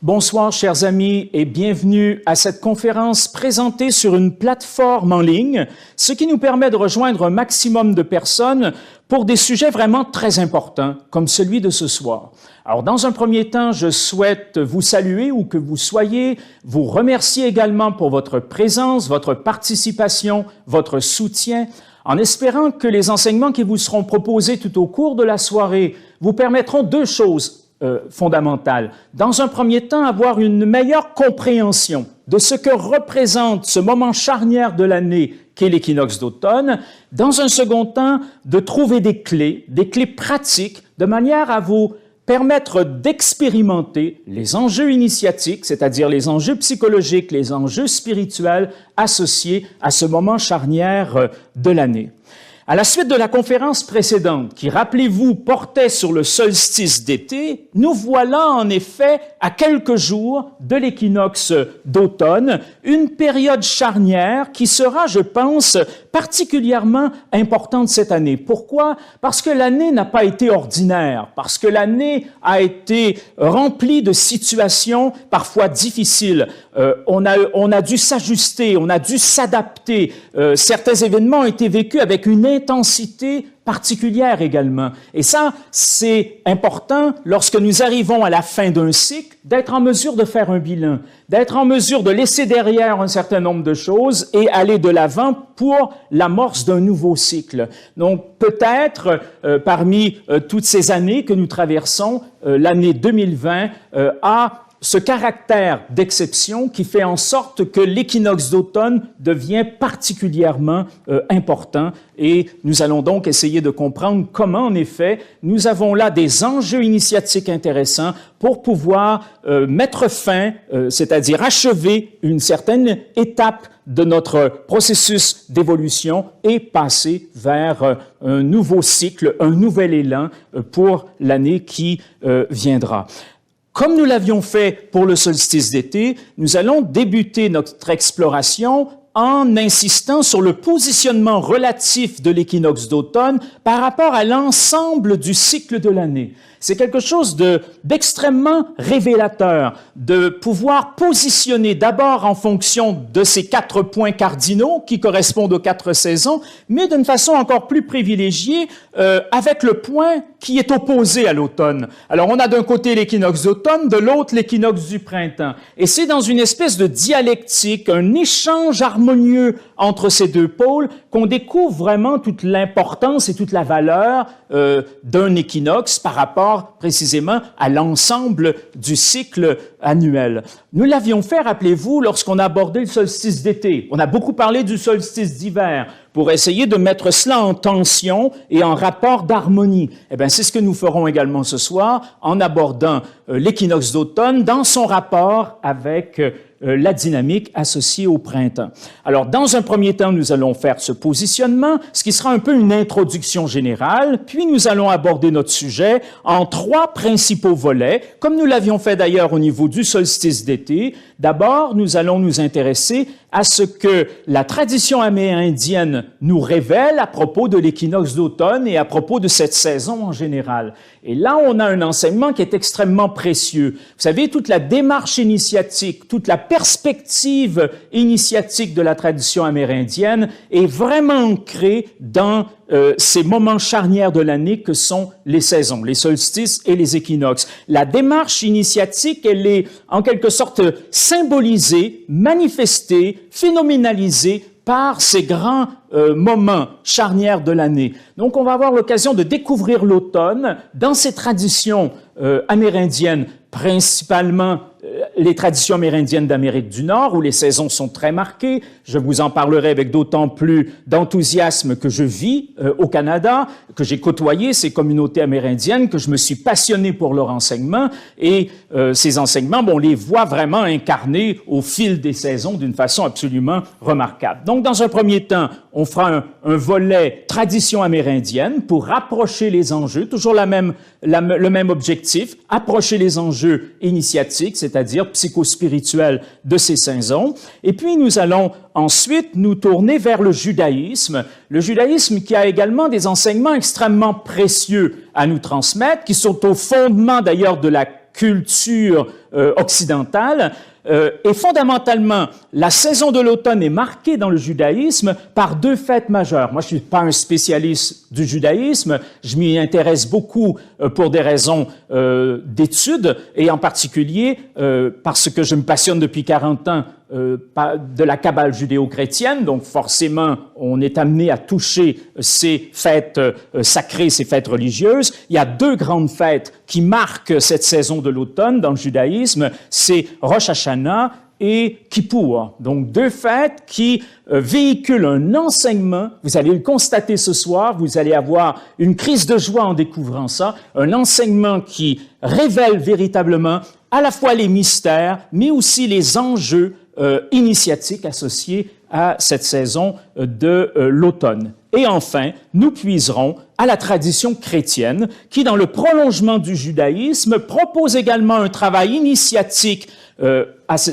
Bonsoir, chers amis, et bienvenue à cette conférence présentée sur une plateforme en ligne, ce qui nous permet de rejoindre un maximum de personnes pour des sujets vraiment très importants, comme celui de ce soir. Alors, dans un premier temps, je souhaite vous saluer où que vous soyez, vous remercier également pour votre présence, votre participation, votre soutien, en espérant que les enseignements qui vous seront proposés tout au cours de la soirée vous permettront deux choses fondamentale. Dans un premier temps, avoir une meilleure compréhension de ce que représente ce moment charnière de l'année qu'est l'équinoxe d'automne. Dans un second temps, de trouver des clés pratiques, de manière à vous permettre d'expérimenter les enjeux initiatiques, c'est-à-dire les enjeux psychologiques, les enjeux spirituels associés à ce moment charnière de l'année. À la suite de la conférence précédente, qui, rappelez-vous, portait sur le solstice d'été, nous voilà en effet à quelques jours de l'équinoxe d'automne, une période charnière qui sera, je pense, particulièrement importante cette année. Pourquoi? Parce que l'année n'a pas été ordinaire, parce que l'année a été remplie de situations parfois difficiles. On a dû s'ajuster, on a dû s'adapter. Certains événements ont été vécus avec une intensité particulière également. Et ça, c'est important lorsque nous arrivons à la fin d'un cycle, d'être en mesure de faire un bilan, d'être en mesure de laisser derrière un certain nombre de choses et aller de l'avant pour l'amorce d'un nouveau cycle. Donc, peut-être, parmi toutes ces années que nous traversons, l'année 2020 a ce caractère d'exception qui fait en sorte que l'équinoxe d'automne devient particulièrement important et nous allons donc essayer de comprendre comment, en effet, nous avons là des enjeux initiatiques intéressants pour pouvoir mettre fin, c'est-à-dire achever une certaine étape de notre processus d'évolution et passer vers un nouveau cycle, un nouvel élan pour l'année qui viendra. Comme nous l'avions fait pour le solstice d'été, nous allons débuter notre exploration en insistant sur le positionnement relatif de l'équinoxe d'automne par rapport à l'ensemble du cycle de l'année. C'est quelque chose d'extrêmement révélateur, de pouvoir positionner d'abord en fonction de ces 4 points cardinaux qui correspondent aux 4 saisons, mais d'une façon encore plus privilégiée avec le point qui est opposé à l'automne. Alors, on a d'un côté l'équinoxe d'automne, de l'autre l'équinoxe du printemps. Et c'est dans une espèce de dialectique, un échange harmonieux entre ces deux pôles qu'on découvre vraiment toute l'importance et toute la valeur d'un équinoxe par rapport précisément à l'ensemble du cycle annuel. Nous l'avions fait, rappelez-vous, lorsqu'on a abordé le solstice d'été. On a beaucoup parlé du solstice d'hiver pour essayer de mettre cela en tension et en rapport d'harmonie. Eh bien, c'est ce que nous ferons également ce soir en abordant l'équinoxe d'automne dans son rapport avec la dynamique associée au printemps. Alors, dans un premier temps, nous allons faire ce positionnement, ce qui sera un peu une introduction générale, puis nous allons aborder notre sujet en 3 principaux volets, comme nous l'avions fait d'ailleurs au niveau du solstice d'été. D'abord, nous allons nous intéresser à ce que la tradition amérindienne nous révèle à propos de l'équinoxe d'automne et à propos de cette saison en général. Et là, on a un enseignement qui est extrêmement précieux. Vous savez, toute la démarche initiatique, toute la perspective initiatique de la tradition amérindienne est vraiment ancrée dans ces moments charnières de l'année que sont les saisons, les solstices et les équinoxes. La démarche initiatique, elle est en quelque sorte symbolisée, manifestée, phénoménalisée par ces grands moments charnières de l'année. Donc, on va avoir l'occasion de découvrir l'automne dans ces traditions amérindiennes, principalement les traditions amérindiennes d'Amérique du Nord, où les saisons sont très marquées. Je vous en parlerai avec d'autant plus d'enthousiasme que je vis au Canada, que j'ai côtoyé ces communautés amérindiennes, que je me suis passionné pour leur enseignement. Et ces enseignements, on les voit vraiment incarnés au fil des saisons d'une façon absolument remarquable. Donc, dans un premier temps, on fera un volet tradition amérindienne pour rapprocher les enjeux, toujours le même objectif, approcher les enjeux initiatiques, c'est-à-dire psychospirituels de ces saisons. Et puis, nous allons ensuite nous tourner vers le judaïsme qui a également des enseignements extrêmement précieux à nous transmettre, qui sont au fondement d'ailleurs de la culture occidentale. Et fondamentalement, la saison de l'automne est marquée dans le judaïsme par deux fêtes majeures. Moi, je suis pas un spécialiste du judaïsme, je m'y intéresse beaucoup pour des raisons d'études, et en particulier parce que je me passionne depuis 40 ans de la Kabbale judéo-chrétienne, donc forcément, on est amené à toucher ces fêtes sacrées, ces fêtes religieuses. Il y a deux grandes fêtes qui marquent cette saison de l'automne dans le judaïsme, c'est Rosh Hashanah et Kippour. Donc, deux fêtes qui véhiculent un enseignement. Vous allez le constater ce soir, vous allez avoir une crise de joie en découvrant ça, un enseignement qui révèle véritablement à la fois les mystères, mais aussi les enjeux initiatiques associés à cette saison de l'automne. Et enfin, nous puiserons à la tradition chrétienne qui, dans le prolongement du judaïsme, propose également un travail initiatique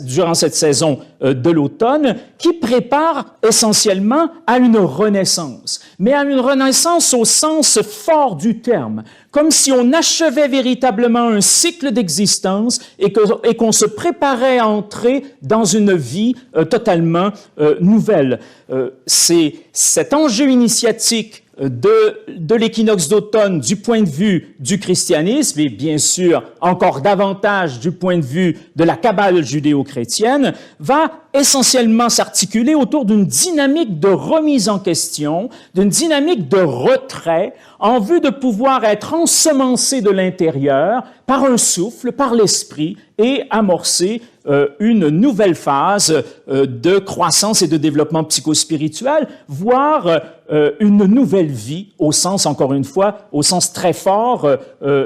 durant cette saison de l'automne qui prépare essentiellement à une renaissance, mais à une renaissance au sens fort du terme, comme si on achevait véritablement un cycle d'existence et qu'on se préparait à entrer dans une vie totalement nouvelle. C'est cet enjeu initiatique de l'équinoxe d'automne du point de vue du christianisme et bien sûr encore davantage du point de vue de la Kabbale judéo-chrétienne va essentiellement s'articuler autour d'une dynamique de remise en question, d'une dynamique de retrait en vue de pouvoir être ensemencé de l'intérieur par un souffle, par l'esprit et amorcer une nouvelle phase de croissance et de développement psychospirituel, voire une nouvelle vie au sens, encore une fois, au sens très fort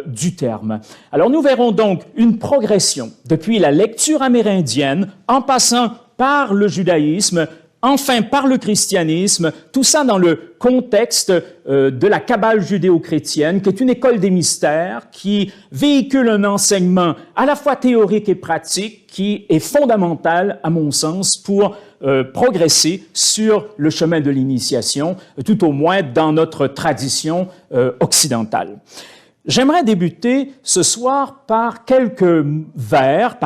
du terme. Alors nous verrons donc une progression depuis la lecture amérindienne en passant par le judaïsme, enfin par le christianisme, tout ça dans le contexte de la Kabbale judéo-chrétienne, qui est une école des mystères, qui véhicule un enseignement à la fois théorique et pratique, qui est fondamental, à mon sens, pour progresser sur le chemin de l'initiation, tout au moins dans notre tradition occidentale. J'aimerais débuter ce soir par quelques vers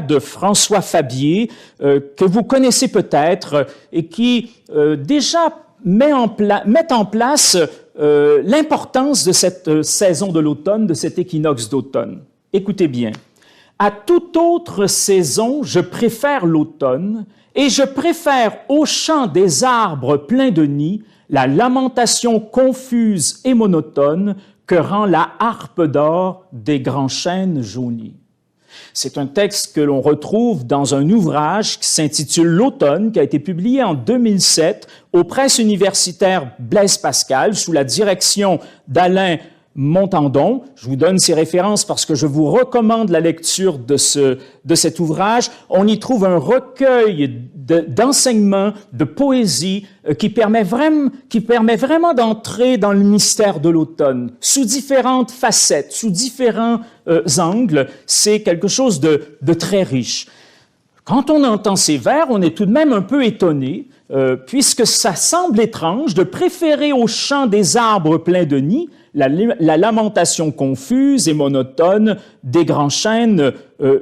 de François Fabier, que vous connaissez peut-être et qui déjà mettent en place l'importance de cette saison de l'automne, de cet équinoxe d'automne. Écoutez bien. « À toute autre saison, je préfère l'automne, et je préfère au chant des arbres pleins de nids la lamentation confuse et monotone que rend la harpe d'or des grands chênes jaunis. » C'est un texte que l'on retrouve dans un ouvrage qui s'intitule « L'automne », qui a été publié en 2007 aux presses universitaires Blaise Pascal sous la direction d'Alain Montandon. Je vous donne ces références parce que je vous recommande la lecture de cet ouvrage. On y trouve un recueil d'enseignements, de poésie qui permet vraiment d'entrer dans le mystère de l'automne sous différentes facettes, sous différents angles. C'est quelque chose de très riche. Quand on entend ces vers, on est tout de même un peu étonné, puisque ça semble étrange de préférer au chant des arbres pleins de nids la lamentation confuse et monotone des grands chênes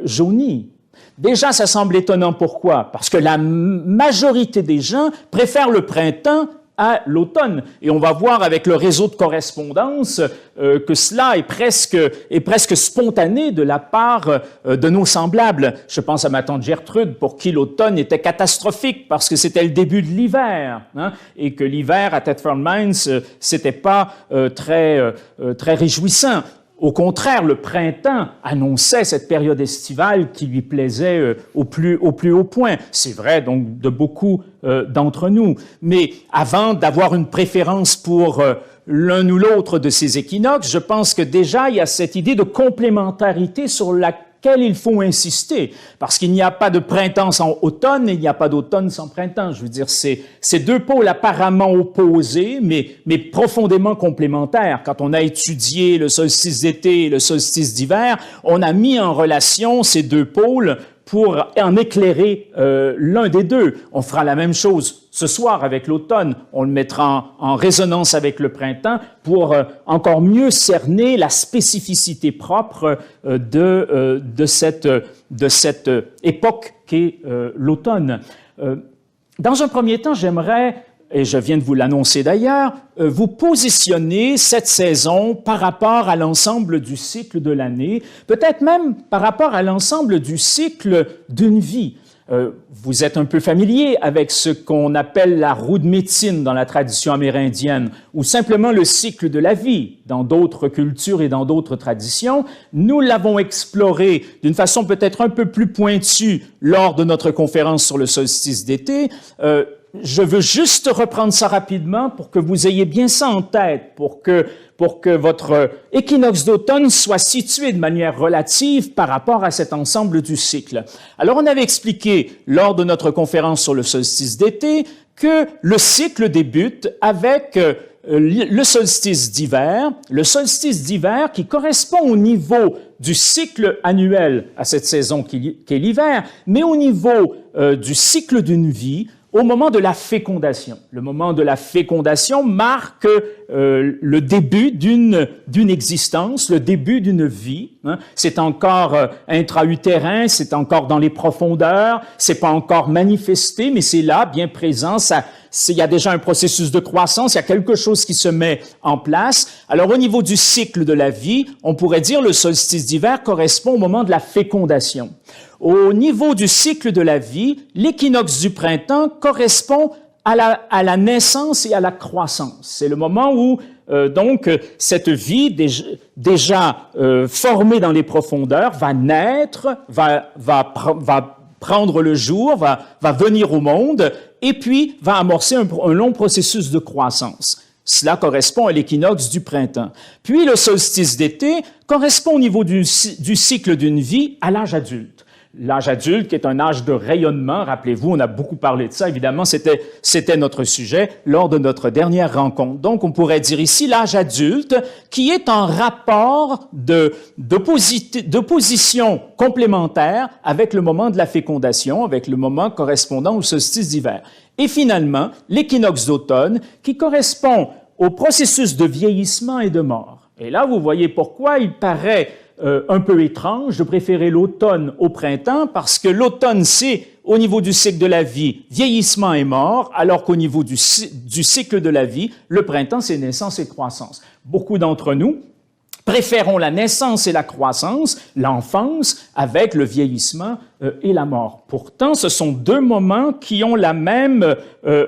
jaunis. Déjà, ça semble étonnant. Pourquoi? Parce que la majorité des gens préfèrent le printemps à l'automne. Et on va voir avec le réseau de correspondance que cela est presque spontané de la part de nos semblables. Je pense à ma tante Gertrude, pour qui l'automne était catastrophique parce que c'était le début de l'hiver, hein, et que l'hiver à Thetford Mines, c'était pas très réjouissant. Au contraire, le printemps annonçait cette période estivale qui lui plaisait au plus haut point. C'est vrai donc de beaucoup d'entre nous. Mais avant d'avoir une préférence pour l'un ou l'autre de ces équinoxes, je pense que déjà il y a cette idée de complémentarité sur laquelle il faut insister, parce qu'il n'y a pas de printemps sans automne et il n'y a pas d'automne sans printemps. Je veux dire, c'est deux pôles apparemment opposés, mais profondément complémentaires. Quand on a étudié le solstice d'été et le solstice d'hiver, on a mis en relation ces deux pôles pour en éclairer l'un des deux. On fera la même chose ce soir avec l'automne. On le mettra en résonance avec le printemps pour encore mieux cerner la spécificité propre de cette époque qu'est l'automne. Dans un premier temps, j'aimerais, et je viens de vous l'annoncer d'ailleurs, vous positionner cette saison par rapport à l'ensemble du cycle de l'année, peut-être même par rapport à l'ensemble du cycle d'une vie. Vous êtes un peu familier avec ce qu'on appelle la roue de médecine dans la tradition amérindienne, ou simplement le cycle de la vie dans d'autres cultures et dans d'autres traditions. Nous l'avons exploré d'une façon peut-être un peu plus pointue lors de notre conférence sur le solstice d'été. Je veux juste reprendre ça rapidement pour que vous ayez bien ça en tête, pour que votre équinoxe d'automne soit situé de manière relative par rapport à cet ensemble du cycle. Alors, on avait expliqué lors de notre conférence sur le solstice d'été que le cycle débute avec le solstice d'hiver qui correspond au niveau du cycle annuel à cette saison qui est l'hiver, mais au niveau du cycle d'une vie, au moment de la fécondation. Le moment de la fécondation marque le début d'une existence, le début d'une vie. Hein. C'est encore intra-utérin, c'est encore dans les profondeurs, c'est pas encore manifesté, mais c'est là, bien présent. Il y a déjà un processus de croissance, il y a quelque chose qui se met en place. Alors, au niveau du cycle de la vie, on pourrait dire le solstice d'hiver correspond au moment de la fécondation. Au niveau du cycle de la vie, l'équinoxe du printemps correspond à la naissance et à la croissance. C'est le moment où, donc, cette vie déjà formée dans les profondeurs va naître, va prendre le jour, va venir au monde, et puis va amorcer un long processus de croissance. Cela correspond à l'équinoxe du printemps. Puis le solstice d'été correspond au niveau du cycle d'une vie à l'âge adulte. L'âge adulte, qui est un âge de rayonnement, rappelez-vous, on a beaucoup parlé de ça, évidemment, c'était notre sujet lors de notre dernière rencontre. Donc, on pourrait dire ici l'âge adulte, qui est en rapport d'opposition complémentaire avec le moment de la fécondation, avec le moment correspondant au solstice d'hiver. Et finalement, l'équinoxe d'automne, qui correspond au processus de vieillissement et de mort. Et là, vous voyez pourquoi il paraît un peu étrange de préférer l'automne au printemps, parce que l'automne, c'est, au niveau du cycle de la vie, vieillissement et mort, alors qu'au niveau du cycle de la vie, le printemps, c'est naissance et croissance. Beaucoup d'entre nous préférons la naissance et la croissance, l'enfance, avec le vieillissement et la mort. Pourtant, ce sont deux moments qui ont la même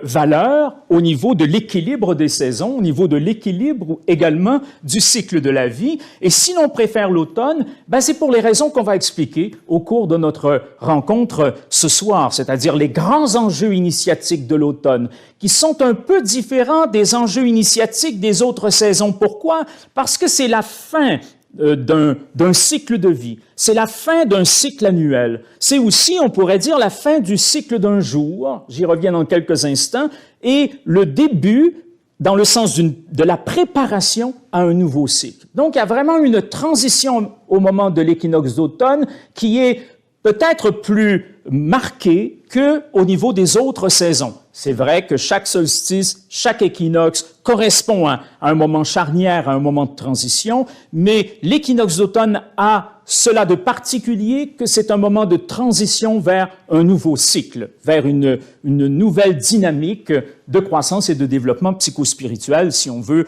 valeur au niveau de l'équilibre des saisons, au niveau de l'équilibre également du cycle de la vie. Et si l'on préfère l'automne, c'est pour les raisons qu'on va expliquer au cours de notre rencontre ce soir, c'est-à-dire les grands enjeux initiatiques de l'automne, qui sont un peu différents des enjeux initiatiques des autres saisons. Pourquoi? Parce que c'est la fin d'un cycle de vie. C'est la fin d'un cycle annuel. C'est aussi, on pourrait dire, la fin du cycle d'un jour. J'y reviens dans quelques instants. Et le début, dans le sens de la préparation à un nouveau cycle. Donc, il y a vraiment une transition au moment de l'équinoxe d'automne qui est peut-être plus marquée qu'au niveau des autres saisons. C'est vrai que chaque solstice, chaque équinoxe correspond à un moment charnière, à un moment de transition, mais l'équinoxe d'automne a cela de particulier que c'est un moment de transition vers un nouveau cycle, vers une nouvelle dynamique de croissance et de développement psychospirituel, si on veut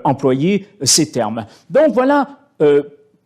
employer ces termes. Donc voilà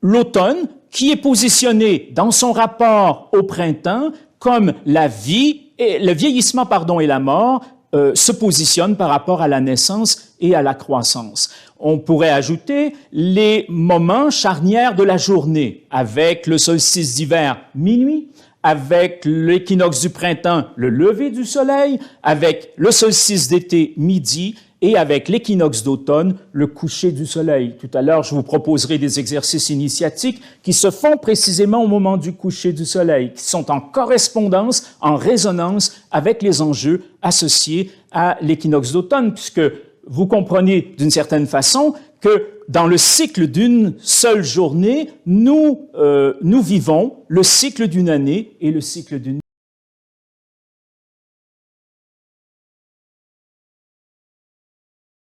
l'automne qui est positionné dans son rapport au printemps comme la vie, le vieillissement et la mort se positionnent par rapport à la naissance et à la croissance. On pourrait ajouter les moments charnières de la journée, avec le solstice d'hiver, minuit, avec l'équinoxe du printemps, le lever du soleil, avec le solstice d'été, midi, et avec l'équinoxe d'automne, le coucher du soleil. Tout à l'heure, je vous proposerai des exercices initiatiques qui se font précisément au moment du coucher du soleil, qui sont en correspondance, en résonance avec les enjeux associés à l'équinoxe d'automne, puisque vous comprenez d'une certaine façon que dans le cycle d'une seule journée, nous vivons le cycle d'une année et le cycle d'une